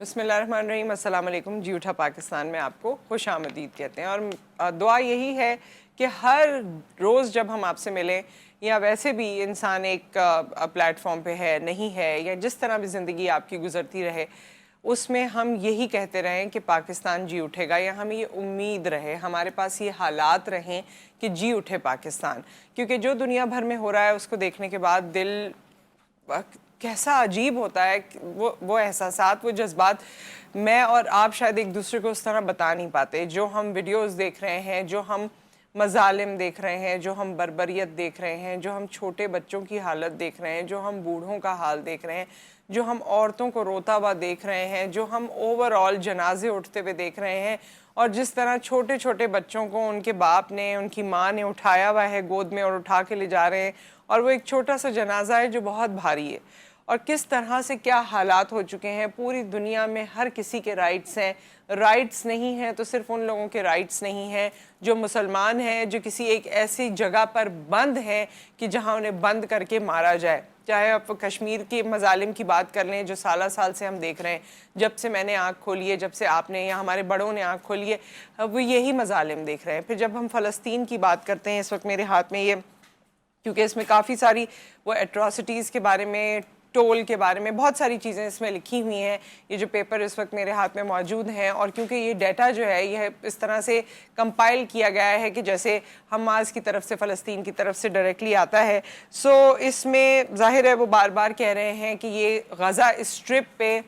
بسم اللہ الرحمن الرحیم. السلام علیکم. جی اٹھا پاکستان میں آپ کو خوش آمدید کہتے ہیں، اور دعا یہی ہے کہ ہر روز جب ہم آپ سے ملیں یا ویسے بھی انسان ایک پلیٹ فارم پہ ہے نہیں ہے یا جس طرح بھی زندگی آپ کی گزرتی رہے، اس میں ہم یہی کہتے رہیں کہ پاکستان جی اٹھے گا، یا ہمیں یہ امید رہے، ہمارے پاس یہ حالات رہیں کہ جی اٹھے پاکستان. کیونکہ جو دنیا بھر میں ہو رہا ہے اس کو دیکھنے کے بعد دل کیسا عجیب ہوتا ہے. وہ احساسات، وہ جذبات میں اور آپ شاید ایک دوسرے کو اس طرح بتا نہیں پاتے. جو ہم ویڈیوز دیکھ رہے ہیں، جو ہم مظالم دیکھ رہے ہیں، جو ہم بربریت دیکھ رہے ہیں، جو ہم چھوٹے بچوں کی حالت دیکھ رہے ہیں، جو ہم بوڑھوں کا حال دیکھ رہے ہیں، جو ہم عورتوں کو روتا ہوا دیکھ رہے ہیں، جو ہم اوور آل جنازے اٹھتے ہوئے دیکھ رہے ہیں، اور جس طرح چھوٹے چھوٹے بچوں کو ان کے باپ نے، ان کی ماں نے اٹھایا ہوا ہے گود میں اور اٹھا کے لے جا رہے ہیں، اور وہ ایک چھوٹا سا جنازہ ہے جو بہت بھاری ہے. اور کس طرح سے کیا حالات ہو چکے ہیں. پوری دنیا میں ہر کسی کے رائٹس ہیں. رائٹس نہیں ہیں تو صرف ان لوگوں کے رائٹس نہیں ہیں جو مسلمان ہیں، جو کسی ایک ایسی جگہ پر بند ہیں کہ جہاں انہیں بند کر کے مارا جائے. چاہے آپ کشمیر کے مظالم کی بات کر لیں جو سالہ سال سے ہم دیکھ رہے ہیں، جب سے میں نے آنکھ کھولی ہے، جب سے آپ نے یا ہمارے بڑوں نے آنکھ کھولی ہے، وہ یہی مظالم دیکھ رہے ہیں. پھر جب ہم فلسطین کی بات کرتے ہیں، اس وقت میرے ہاتھ میں یہ، کیونکہ اس میں کافی ساری وہ ایٹراسٹیز کے بارے میں، ٹول کے بارے میں بہت ساری چیزیں اس میں لکھی ہوئی ہیں. یہ جو پیپر اس وقت میرے ہاتھ میں موجود ہیں، اور کیونکہ یہ ڈیٹا جو ہے یہ اس طرح سے کمپائل کیا گیا ہے کہ جیسے حماس کی طرف سے، فلسطین کی طرف سے ڈائریکٹلی آتا ہے. سو اس میں ظاہر ہے وہ بار بار کہہ رہے ہیں کہ یہ غزہ اسٹرپ پہ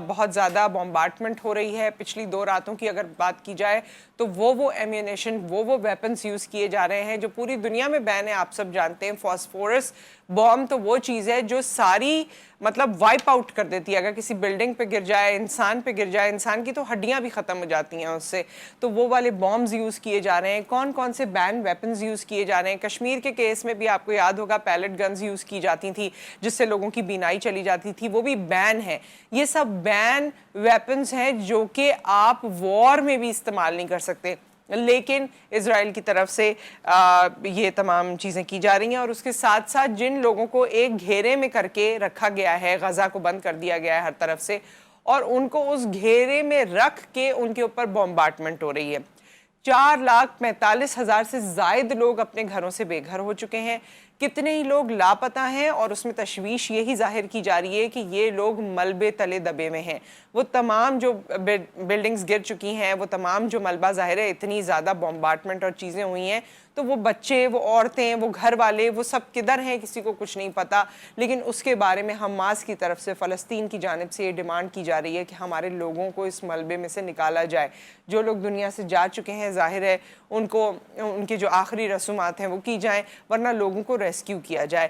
بہت زیادہ بمبارڈمنٹ ہو رہی ہے. پچھلی 2 راتوں کی اگر بات کی جائے تو وہ ایمیونیشن، وہ ویپنز یوز کیے جا رہے ہیں جو پوری دنیا میں بین ہے. آپ سب جانتے ہیں فاسفورس بوم تو وہ چیز ہے جو ساری مطلب وائپ آؤٹ کر دیتی ہے. اگر کسی بلڈنگ پہ گر جائے، انسان پہ گر جائے، انسان کی تو ہڈیاں بھی ختم ہو جاتی ہیں اس سے. تو وہ والے بومز یوز کیے جا رہے ہیں. کون کون سے بین ویپنز یوز کیے جا رہے ہیں. کشمیر کے کیس میں بھی آپ کو یاد ہوگا پیلٹ گنز یوز کی جاتی تھی جس سے لوگوں کی بینائی چلی جاتی تھی، وہ بھی بین ہے. یہ سب بین ویپنز ہیں جو کہ آپ وار میں بھی استعمال نہیں کر سکتے، لیکن اسرائیل کی طرف سے یہ تمام چیزیں کی جا رہی ہیں. اور اس کے ساتھ ساتھ جن لوگوں کو ایک گھیرے میں کر کے رکھا گیا ہے، غزہ کو بند کر دیا گیا ہے ہر طرف سے، اور ان کو اس گھیرے میں رکھ کے ان کے اوپر بمبارڈمنٹ ہو رہی ہے. 4,45,000 سے زائد لوگ اپنے گھروں سے بے گھر ہو چکے ہیں. کتنے ہی لوگ لاپتہ ہیں، اور اس میں تشویش یہی ظاہر کی جا رہی ہے کہ یہ لوگ ملبے تلے دبے میں ہیں. وہ تمام جو بلڈنگز گر چکی ہیں، وہ تمام جو ملبہ ظاہر ہے، اتنی زیادہ بمبارڈمنٹ اور چیزیں ہوئی ہیں، تو وہ بچے، وہ عورتیں، وہ گھر والے، وہ سب کدھر ہیں کسی کو کچھ نہیں پتا. لیکن اس کے بارے میں حماس کی طرف سے، فلسطین کی جانب سے یہ ڈیمانڈ کی جا رہی ہے کہ ہمارے لوگوں کو اس ملبے میں سے نکالا جائے. جو لوگ دنیا سے جا چکے ہیں ظاہر ہے ان کو ان کے جو آخری رسومات ہیں وہ کی جائیں، ورنہ لوگوں کو ریسکیو کیا جائے.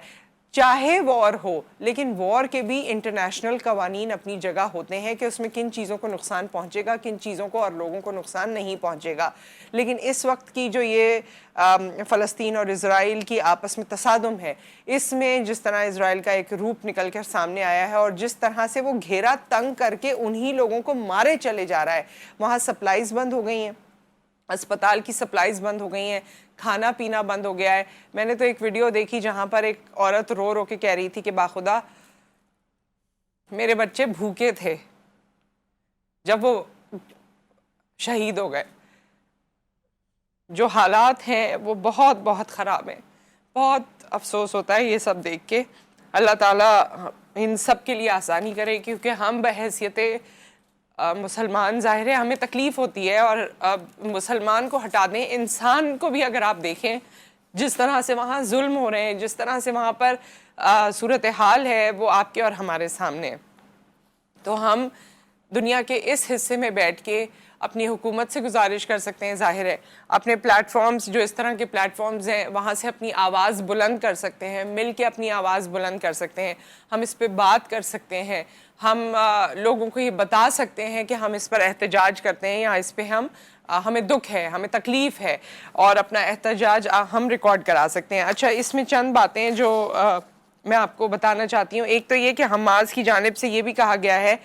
چاہے وار ہو، لیکن وار کے بھی انٹرنیشنل قوانین اپنی جگہ ہوتے ہیں کہ اس میں کن چیزوں کو نقصان پہنچے گا، کن چیزوں کو اور لوگوں کو نقصان نہیں پہنچے گا. لیکن اس وقت کی جو یہ فلسطین اور اسرائیل کی آپس میں تصادم ہے، اس میں جس طرح اسرائیل کا ایک روپ نکل کر سامنے آیا ہے، اور جس طرح سے وہ گھیرا تنگ کر کے انہی لوگوں کو مارے چلے جا رہا ہے. وہاں سپلائیز بند ہو گئی ہیں، اسپتال کی سپلائیز بند ہو گئی ہیں، کھانا پینا بند ہو گیا ہے. میں نے تو ایک ویڈیو دیکھی جہاں پر ایک عورت رو رو کے کہہ رہی تھی کہ باخدا میرے بچے بھوکے تھے جب وہ شہید ہو گئے. جو حالات ہیں وہ بہت بہت خراب ہیں. بہت افسوس ہوتا ہے یہ سب دیکھ کے. اللہ تعالیٰ ان سب کے لیے آسانی کرے، کیونکہ ہم بحیثیت مسلمان ظاہر ہے ہمیں تکلیف ہوتی ہے، اور مسلمان کو ہٹا دیں، انسان کو بھی اگر آپ دیکھیں جس طرح سے وہاں ظلم ہو رہے ہیں، جس طرح سے وہاں پر صورتحال ہے، وہ آپ کے اور ہمارے سامنے. تو ہم دنیا کے اس حصے میں بیٹھ کے اپنی حکومت سے گزارش کر سکتے ہیں، ظاہر ہے اپنے پلیٹ فارمز جو اس طرح کے پلیٹ فارمز ہیں وہاں سے اپنی آواز بلند کر سکتے ہیں، مل کے اپنی آواز بلند کر سکتے ہیں. ہم اس پہ بات کر سکتے ہیں، ہم لوگوں کو یہ بتا سکتے ہیں کہ ہم اس پر احتجاج کرتے ہیں، یا اس پہ ہمیں دکھ ہے، ہمیں تکلیف ہے، اور اپنا احتجاج ہم ریکارڈ کرا سکتے ہیں. اچھا، اس میں چند باتیں جو میں آپ کو بتانا چاہتی ہوں. ایک تو یہ کہ حماس کی جانب سے یہ بھی کہا گیا ہے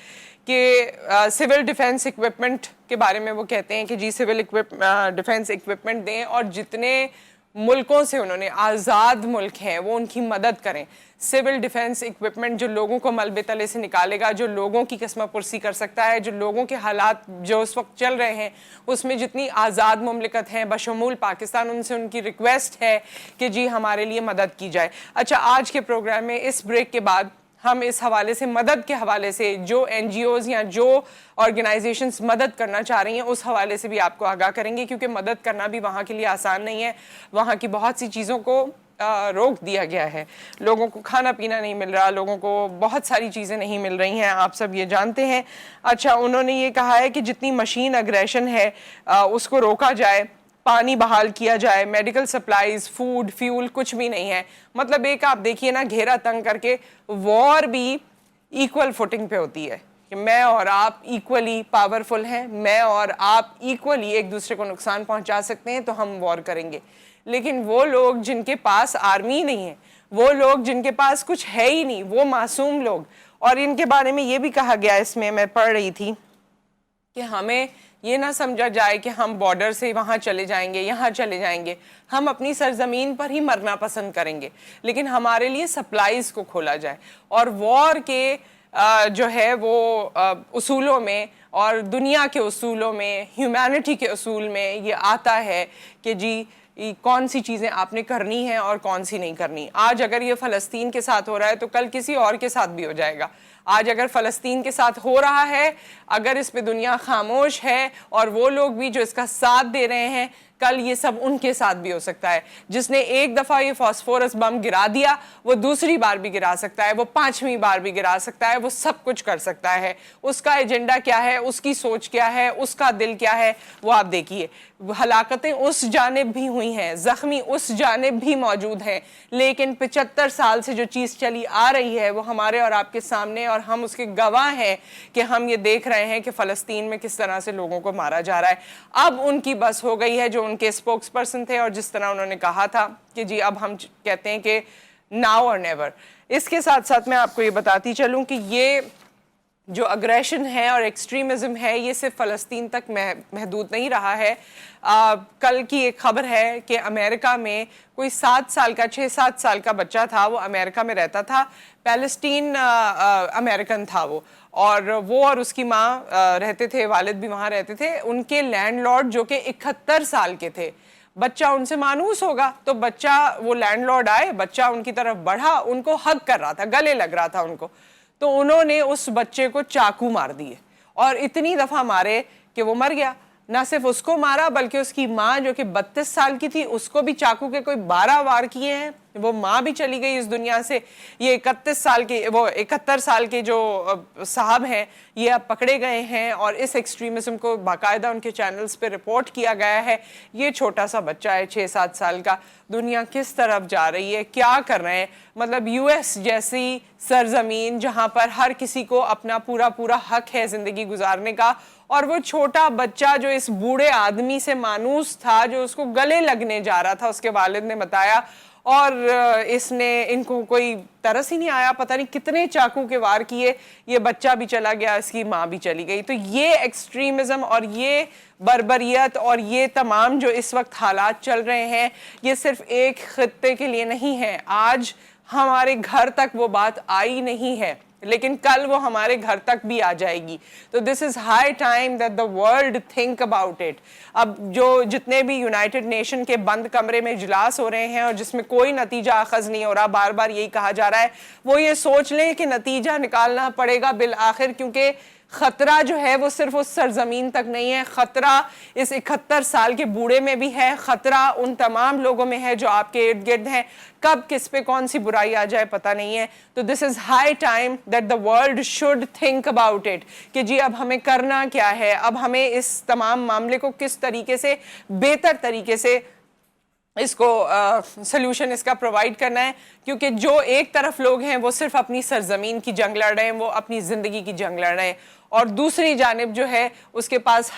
کہ سول ڈیفنس اکوپمنٹ کے بارے میں وہ کہتے ہیں کہ جی سول ڈیفنس اکوپمنٹ دیں، اور جتنے ملکوں سے انہوں نے, آزاد ملک ہیں وہ, ان کی مدد کریں. سول ڈیفنس اکوپمنٹ جو لوگوں کو ملبے تلے سے نکالے گا, جو لوگوں کی قسمہ پرسی کر سکتا ہے, جو لوگوں کے حالات جو اس وقت چل رہے ہیں اس میں جتنی آزاد مملکت ہیں بشمول پاکستان, ان سے ان کی ریکویسٹ ہے کہ جی ہمارے لیے مدد کی جائے. اچھا, آج کے پروگرام میں اس بریک کے بعد ہم اس حوالے سے, مدد کے حوالے سے, جو این جی اوز یا جو آرگنائزیشنز مدد کرنا چاہ رہی ہیں اس حوالے سے بھی آپ کو آگاہ کریں گے, کیونکہ مدد کرنا بھی وہاں کے لیے آسان نہیں ہے. وہاں کی بہت سی چیزوں کو روک دیا گیا ہے, لوگوں کو کھانا پینا نہیں مل رہا, لوگوں کو بہت ساری چیزیں نہیں مل رہی ہیں, آپ سب یہ جانتے ہیں. اچھا, انہوں نے یہ کہا ہے کہ جتنی مشین اگریشن ہے اس کو روکا جائے, پانی بحال کیا جائے, میڈیکل سپلائیز, فوڈ, فیول کچھ بھی نہیں ہے. مطلب ایک آپ دیکھیے نا, گھیرا تنگ کر کے وار بھی ایکول فوٹنگ پہ ہوتی ہے کہ میں اور آپ ایکولی پاورفل ہیں, میں اور آپ ایکولی ایک دوسرے کو نقصان پہنچا سکتے ہیں تو ہم وار کریں گے. لیکن وہ لوگ جن کے پاس آرمی نہیں ہے, وہ لوگ جن کے پاس کچھ ہے ہی نہیں, وہ معصوم لوگ, اور ان کے بارے میں یہ بھی کہا گیا, اس میں میں پڑھ رہی تھی کہ ہمیں یہ نہ سمجھا جائے کہ ہم بارڈر سے وہاں چلے جائیں گے, یہاں چلے جائیں گے, ہم اپنی سرزمین پر ہی مرنا پسند کریں گے, لیکن ہمارے لیے سپلائیز کو کھولا جائے. اور وار کے جو ہے وہ اصولوں میں اور دنیا کے اصولوں میں, ہیومینٹی کے اصول میں یہ آتا ہے کہ جی کون سی چیزیں آپ نے کرنی ہیں اور کون سی نہیں کرنی. آج اگر یہ فلسطین کے ساتھ ہو رہا ہے تو کل کسی اور کے ساتھ بھی ہو جائے گا. آج اگر فلسطین کے ساتھ ہو رہا ہے, اگر اس پہ دنیا خاموش ہے اور وہ لوگ بھی جو اس کا ساتھ دے رہے ہیں, کل یہ سب ان کے ساتھ بھی ہو سکتا ہے. جس نے ایک دفعہ یہ فاسفورس بم گرا دیا وہ دوسری بار بھی گرا سکتا ہے, وہ 5ویں بار بھی گرا سکتا ہے, وہ سب کچھ کر سکتا ہے. اس کا ایجنڈا کیا ہے, اس کی سوچ کیا ہے, اس کا دل کیا ہے, وہ آپ دیکھیے. ہلاکتیں اس جانب بھی ہوئی ہیں, زخمی اس جانب بھی موجود ہیں, لیکن 75 سال سے جو چیز چلی آ رہی ہے وہ ہمارے اور آپ کے سامنے, اور ہم اس کے گواہ ہیں کہ ہم یہ دیکھ رہے ہیں کہ فلسطین میں کس طرح سے لوگوں کو مارا جا رہا ہے. اب ان کی بس ہو گئی ہے, جو ان کے اسپوکس پرسن تھے اور جس طرح انہوں نے کہا تھا کہ جی اب ہم کہتے ہیں کہ ناؤ اور نیور. اس کے ساتھ ساتھ میں آپ کو یہ بتاتی چلوں کہ یہ جو اگریشن ہے اور ایکسٹریمزم ہے یہ صرف فلسطین تک محدود نہیں رہا ہے. کل کی ایک خبر ہے کہ امریکہ میں کوئی 6-7 سال کا بچہ تھا, وہ امریکہ میں رہتا تھا, پیلسٹین امریکن تھا وہ, اور اس کی ماں رہتے تھے, والد بھی وہاں رہتے تھے. ان کے لینڈ لارڈ جو کہ 71 سال کے تھے, بچہ ان سے مانوس ہوگا, تو بچہ, وہ لینڈ لارڈ آئے, بچہ ان کی طرف بڑھا, ان کو ہگ کر رہا تھا, گلے لگ رہا تھا ان کو, تو انہوں نے اس بچے کو چاقو مار دیے, اور اتنی دفعہ مارے کہ وہ مر گیا. نہ صرف اس کو مارا بلکہ اس کی ماں جو کہ 32 سال کی تھی اس کو بھی چاقو کے کوئی 12 وار کیے ہیں, وہ ماں بھی چلی گئی اس دنیا سے. یہ 71 سال کے جو صاحب ہیں یہ اب پکڑے گئے ہیں, اور اس ایکسٹریمزم کو باقاعدہ ان کے چینلز پہ رپورٹ کیا گیا ہے. یہ چھوٹا سا بچہ ہے 6-7 سال کا, دنیا کس طرف جا رہی ہے, کیا کر رہے ہیں. مطلب یو ایس جیسی سرزمین جہاں پر ہر کسی کو اپنا پورا حق ہے زندگی گزارنے کا, اور وہ چھوٹا بچہ جو اس بوڑھے آدمی سے مانوس تھا, جو اس کو گلے لگنے جا رہا تھا, اس کے والد نے بتایا, اور ان کو کوئی ترس ہی نہیں آیا, پتہ نہیں کتنے چاقو کے وار کیے, یہ بچہ بھی چلا گیا, اس کی ماں بھی چلی گئی. تو یہ ایکسٹریمزم اور یہ بربریت اور یہ تمام جو اس وقت حالات چل رہے ہیں یہ صرف ایک خطے کے لیے نہیں ہے. آج ہمارے گھر تک وہ بات آئی نہیں ہے, لیکن کل وہ ہمارے گھر تک بھی آ جائے گی. تو this is high time that the world think about it. اب جو جتنے بھی یونائٹڈ نیشن کے بند کمرے میں اجلاس ہو رہے ہیں اور جس میں کوئی نتیجہ اخذ نہیں ہو رہا, بار بار یہی کہا جا رہا ہے, وہ یہ سوچ لیں کہ نتیجہ نکالنا پڑے گا بالآخر, کیونکہ خطرہ جو ہے وہ صرف اس سرزمین تک نہیں ہے, خطرہ اس 71 سال کے بوڑھے میں بھی ہے, خطرہ ان تمام لوگوں میں ہے جو آپ کے ارد گرد ہیں. کب کس پہ کون سی برائی آ جائے پتہ نہیں ہے. تو this is high time that the world should think about it کہ جی اب ہمیں کرنا کیا ہے, اب ہمیں اس تمام معاملے کو کس طریقے سے, بہتر طریقے سے اس کو سلوشن اس کا پرووائڈ کرنا ہے. کیونکہ جو ایک طرف لوگ ہیں وہ صرف اپنی سرزمین کی جنگ لڑ رہے ہیں, وہ اپنی زندگی کی جنگ لڑ رہے ہیں, اور دوسری جانب جو ہے اس کے پاس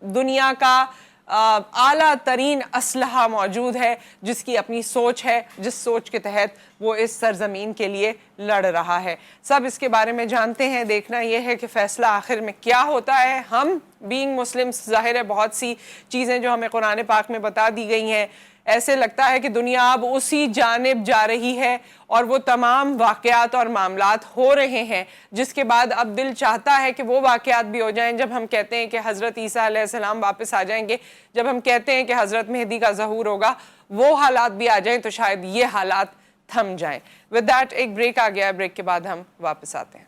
دنیا کا اعلیٰ ترین اسلحہ موجود ہے, جس کی اپنی سوچ ہے, جس سوچ کے تحت وہ اس سرزمین کے لیے لڑ رہا ہے. سب اس کے بارے میں جانتے ہیں. دیکھنا یہ ہے کہ فیصلہ آخر میں کیا ہوتا ہے. ہم بینگ مسلمز ظاہر ہے بہت سی چیزیں جو ہمیں قرآن پاک میں بتا دی گئی ہیں, ایسے لگتا ہے کہ دنیا اب اسی جانب جا رہی ہے اور وہ تمام واقعات اور معاملات ہو رہے ہیں جس کے بعد اب دل چاہتا ہے کہ وہ واقعات بھی ہو جائیں. جب ہم کہتے ہیں کہ حضرت عیسیٰ علیہ السلام واپس آ جائیں گے, جب ہم کہتے ہیں کہ حضرت مہدی کا ظہور ہوگا, وہ حالات بھی آ جائیں تو شاید یہ حالات تھم جائیں. ود دیٹ ایک بریک آ گیا ہے, بریک کے بعد ہم واپس آتے ہیں.